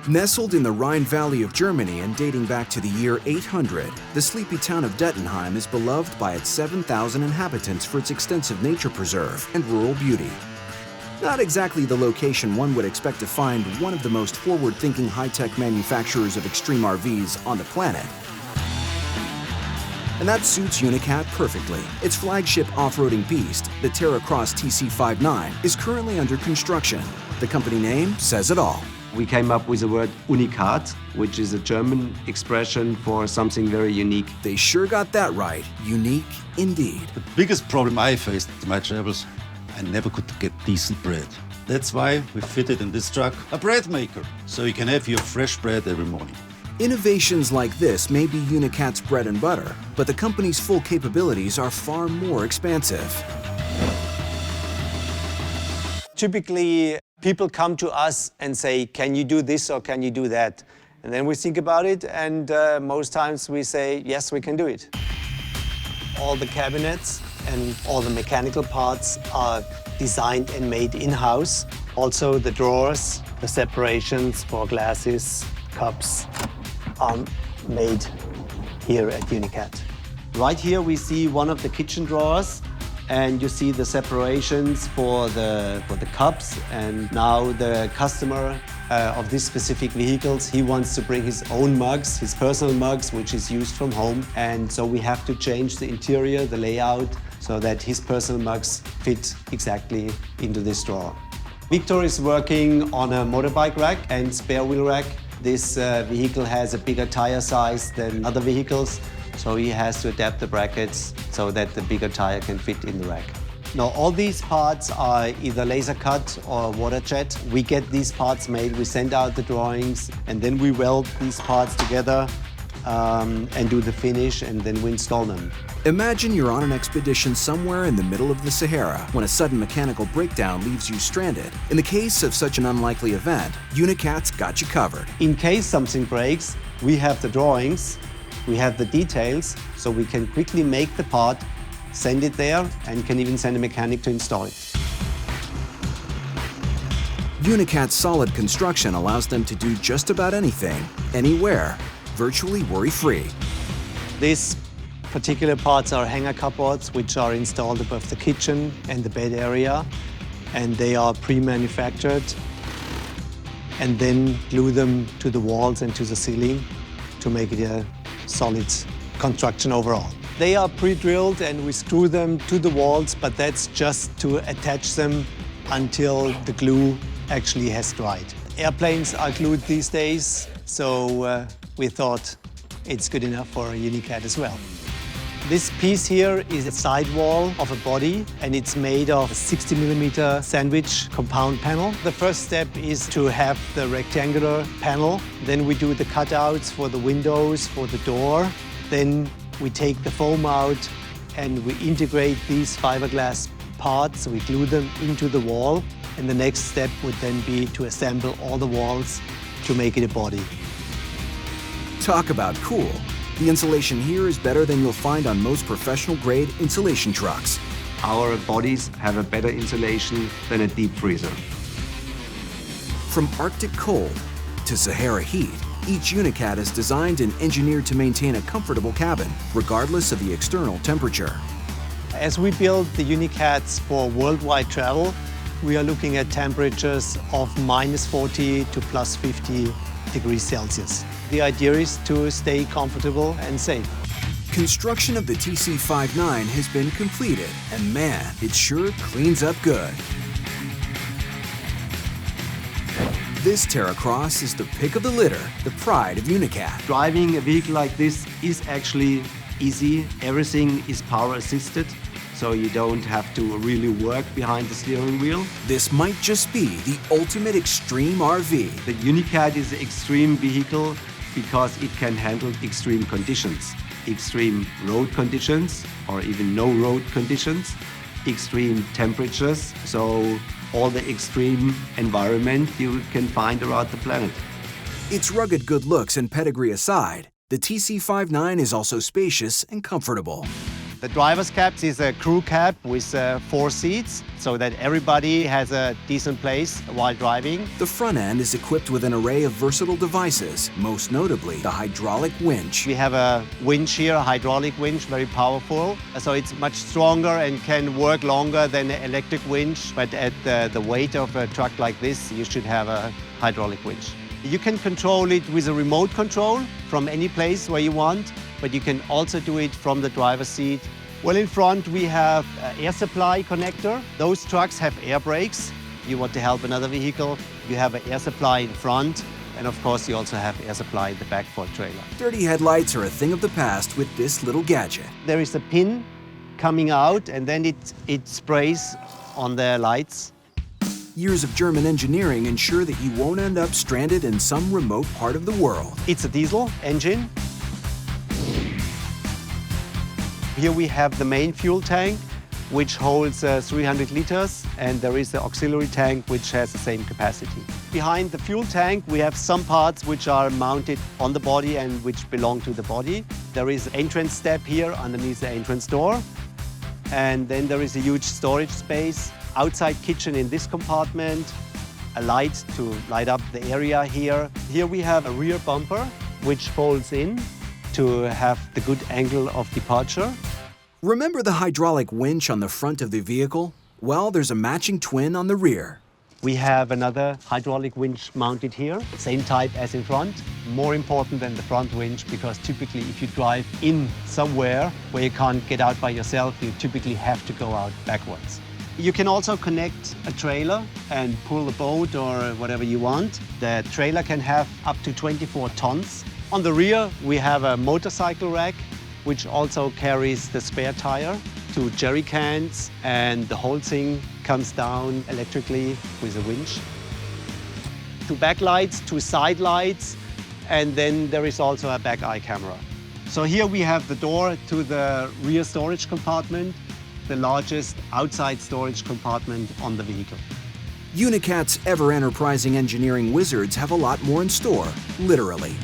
Nestled in the Rhine Valley of Germany and dating back to the year 800, the sleepy town of Dettenheim is beloved by its 7,000 inhabitants for its extensive nature preserve and rural beauty. Not exactly the location one would expect to find one of the most forward-thinking high-tech manufacturers of extreme RVs on the planet. And that suits Unicat perfectly. Its flagship off-roading beast, the Teracross TC59, is currently under construction. The company name says it all. We came up with the word Unicat, which is a German expression for something very unique. They sure got that right. Unique indeed. The biggest problem I faced in my travels, I never could get decent bread. That's why we fitted in this truck a bread maker, so you can have your fresh bread every morning. Innovations like this may be Unicat's bread and butter, but the company's full capabilities are far more expansive. Typically, people come to us and say, can you do this or can you do that? And then we think about it, and most times we say, yes, we can do it. All the cabinets and all the mechanical parts are designed and made in-house. Also the drawers, the separations for glasses, cups are made here at Unicat. Right here we see one of the kitchen drawers, and you see the separations for the cups. And now the customer of these specific vehicles, he wants to bring his own mugs, his personal mugs, which is used from home. And so we have to change the interior, the layout, so that his personal mugs fit exactly into this drawer. Victor is working on a motorbike rack and spare wheel rack. This vehicle has a bigger tire size than other vehicles, so he has to adapt the brackets so that the bigger tire can fit in the rack. Now, all these parts are either laser cut or water jet. We get these parts made, we send out the drawings, and then we weld these parts together and do the finish, and then we install them. Imagine you're on an expedition somewhere in the middle of the Sahara when a sudden mechanical breakdown leaves you stranded. In the case of such an unlikely event, Unicat's got you covered. In case something breaks, we have the drawings, we have the details, so we can quickly make the part, send it there, and can even send a mechanic to install it. Unicat's solid construction allows them to do just about anything, anywhere, virtually worry-free. These particular parts are hanger cupboards, which are installed above the kitchen and the bed area, and they are pre-manufactured, and then glue them to the walls and to the ceiling to make it a solid construction overall. They are pre-drilled and we screw them to the walls, but that's just to attach them until the glue actually has dried. Airplanes are glued these days, so we thought it's good enough for a Unicat as well. This piece here is a sidewall of a body, and it's made of a 60mm sandwich compound panel. The first step is to have the rectangular panel. Then we do the cutouts for the windows, for the door. Then we take the foam out and we integrate these fiberglass parts. We glue them into the wall. And the next step would then be to assemble all the walls to make it a body. Talk about cool. The insulation here is better than you'll find on most professional-grade insulation trucks. Our bodies have a better insulation than a deep freezer. From Arctic cold to Sahara heat, each Unicat is designed and engineered to maintain a comfortable cabin, regardless of the external temperature. As we build the Unicats for worldwide travel, we are looking at temperatures of -40 to +50 degrees Celsius. The idea is to stay comfortable and safe. Construction of the TC59 has been completed, and man, it sure cleans up good. This Teracross is the pick of the litter, the pride of Unicat. Driving a vehicle like this is actually easy. Everything is power assisted, so you don't have to really work behind the steering wheel. This might just be the ultimate extreme RV. The Unicat is an extreme vehicle because it can handle extreme conditions. Extreme road conditions, or even no road conditions, extreme temperatures, so all the extreme environment you can find around the planet. Its rugged good looks and pedigree aside, the TC59 is also spacious and comfortable. The driver's cab is a crew cab with 4 seats, so that everybody has a decent place while driving. The front end is equipped with an array of versatile devices, most notably the hydraulic winch. We have a winch here, a hydraulic winch, very powerful. So it's much stronger and can work longer than an electric winch. But at the weight of a truck like this, you should have a hydraulic winch. You can control it with a remote control from any place where you want, but you can also do it from the driver's seat. Well, in front we have an air supply connector. Those trucks have air brakes. You want to help another vehicle, you have an air supply in front, and of course you also have air supply in the back for a trailer. Dirty headlights are a thing of the past with this little gadget. There is a pin coming out and then it sprays on the lights. Years of German engineering ensure that you won't end up stranded in some remote part of the world. It's a diesel engine. Here we have the main fuel tank, which holds 300 liters, and there is the auxiliary tank, which has the same capacity. Behind the fuel tank, we have some parts which are mounted on the body and which belong to the body. There is an entrance step here underneath the entrance door, and then there is a huge storage space. Outside kitchen in this compartment, a light to light up the area here. Here we have a rear bumper, which folds in to have the good angle of departure. Remember the hydraulic winch on the front of the vehicle? Well, there's a matching twin on the rear. We have another hydraulic winch mounted here, same type as in front. More important than the front winch, because typically if you drive in somewhere where you can't get out by yourself, you typically have to go out backwards. You can also connect a trailer and pull a boat or whatever you want. The trailer can have up to 24 tons. On the rear, we have a motorcycle rack, which also carries the spare tire, 2 jerry cans, and the whole thing comes down electrically with a winch. 2 backlights, 2 side lights, and then there is also a back eye camera. So here we have the door to the rear storage compartment, the largest outside storage compartment on the vehicle. Unicat's ever-enterprising engineering wizards have a lot more in store, literally.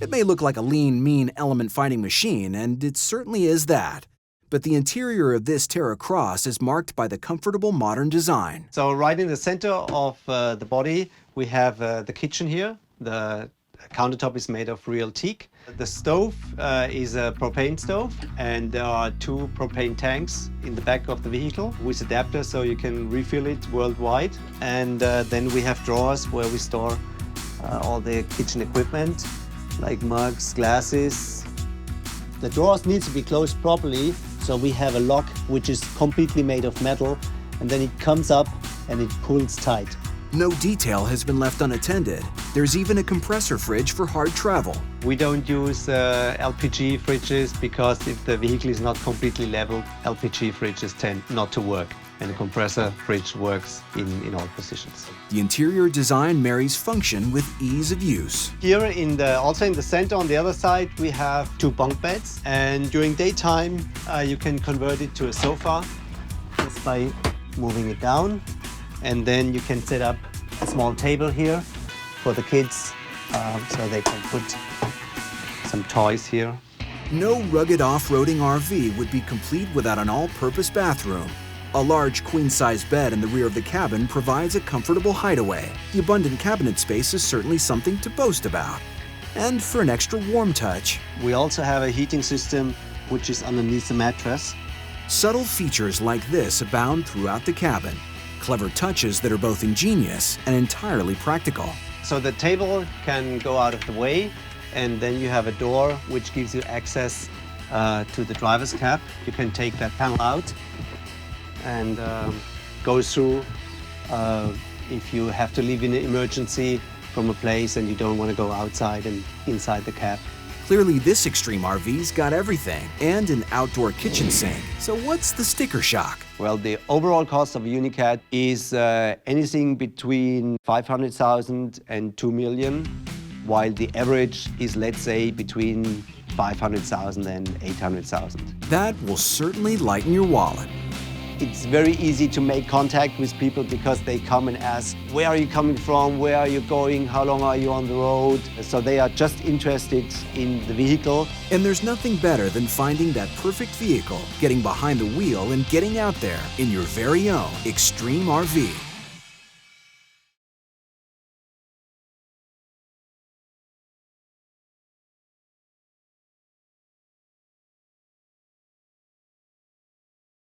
It may look like a lean, mean element-fighting machine, and it certainly is that. But the interior of this Teracross is marked by the comfortable modern design. So right in the center of the body, we have the kitchen here. The countertop is made of real teak. The stove is a propane stove, and there are 2 propane tanks in the back of the vehicle with adapters so you can refill it worldwide. And then we have drawers where we store all the kitchen equipment, like mugs, glasses. The drawers need to be closed properly, so we have a lock which is completely made of metal, and then it comes up and it pulls tight. No detail has been left unattended. There's even a compressor fridge for hard travel. We don't use LPG fridges because if the vehicle is not completely leveled, LPG fridges tend not to work, and the compressor fridge works in all positions. The interior design marries function with ease of use. Here also in the center on the other side, we have 2 bunk beds, and during daytime you can convert it to a sofa just by moving it down. And then you can set up a small table here for the kids, so they can put some toys here. No rugged off-roading RV would be complete without an all-purpose bathroom. A large queen-size bed in the rear of the cabin provides a comfortable hideaway. The abundant cabinet space is certainly something to boast about. And for an extra warm touch, we also have a heating system which is underneath the mattress. Subtle features like this abound throughout the cabin. Clever touches that are both ingenious and entirely practical. So the table can go out of the way, and then you have a door which gives you access to the driver's cab. You can take that panel out and go through if you have to leave in an emergency from a place and you don't want to go outside and inside the cab. Clearly, this extreme RV's got everything and an outdoor kitchen sink. So what's the sticker shock? Well, the overall cost of a Unicat is anything between 500,000 and 2 million, while the average is, let's say, between 500,000 and 800,000. That will certainly lighten your wallet. It's very easy to make contact with people because they come and ask, where are you coming from, where are you going, how long are you on the road? So they are just interested in the vehicle. And there's nothing better than finding that perfect vehicle, getting behind the wheel and getting out there in your very own Extreme RV.